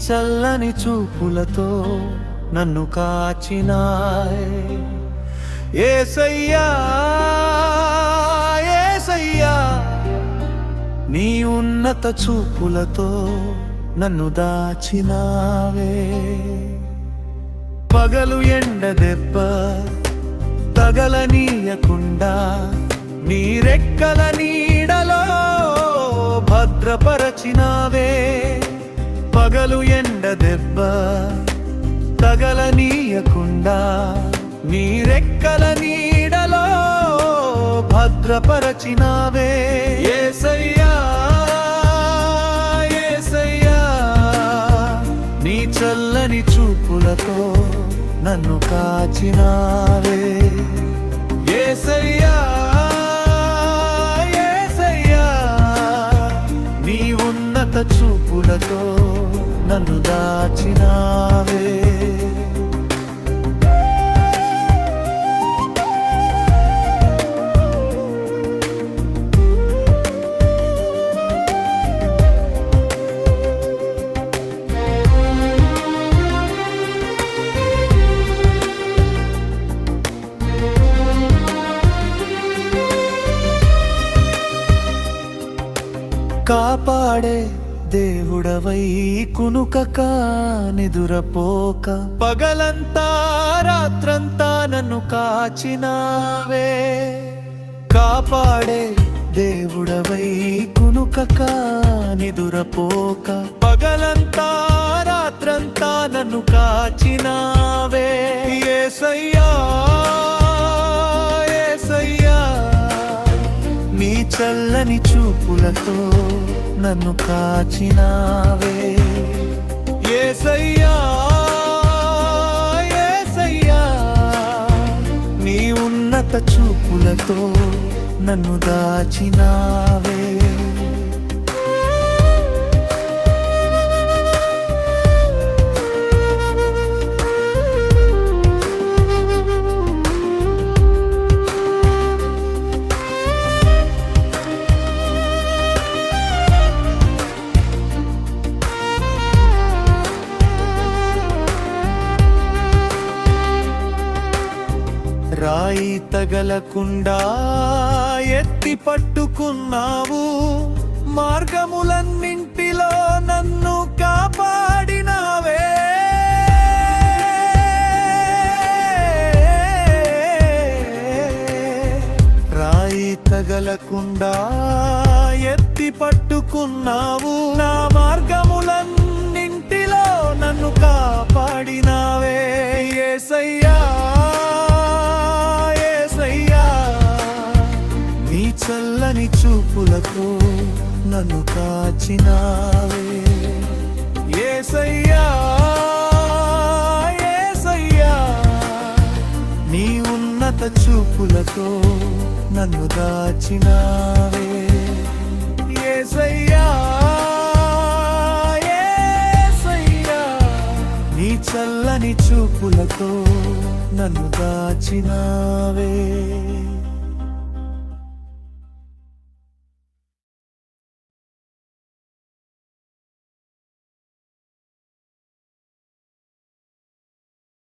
చల్లని చూపులతో నన్ను కాచినాయ్. యేసయ్యా యేసయ్యా, నీ ఉన్నత చూపులతో నన్ను దాచినావే. పగలు ఎండ దెబ్బ తగలనీయకుండా నీ రెక్కల నీడలో భద్రపరచినావే. పగలు ఎండ దెబ్బ తగలనీయకుండా నీ రెక్కల నీడలో భద్రపరచినావే. యేసయ్యా యేసయ్యా, నీ చల్లని చూపులతో నన్ను కాచినావే. యేసయ్యా యేసయ్యా, నీ ఉన్నత చూపులతో నన్ను దాచినావే. కాపాడే దేవుడవై కునుకక నిదురపోక పగలంతా రాత్రంతా నన్ను కాచినావే. కాపాడే దేవుడవై కునుకక నిదురపోక పగలంతా రాత్రంతా నన్ను కాచినావే. యేసయ్యా యేసయ్యా, నీ చల్లని చూపులతో నన్ను కాచినావే. యేసయ్యా యేసయ్యా, నీ ఉన్నత చూపులతో నన్ను దాచినావే. రాయి తగలకుండా ఎత్తి పట్టుకున్నావు. మార్గములన్నింటిలో నన్ను కాపాడినావే. రాయి తగలకుండా ఎత్తి పట్టుకున్నావు. నా మార్గములన్నింటిలో నన్ను కాపాడినావే. యేసయ్యా చల్లని చూపులతో నన్ను కాచినావే. యేసయ్యా యేసయ్యా, నీ ఉన్నత చూపులతో నన్ను దాచినావే. యేసయ్యా యేసయ్యా, నీ చల్లని చూపులతో నన్ను దాచినావే.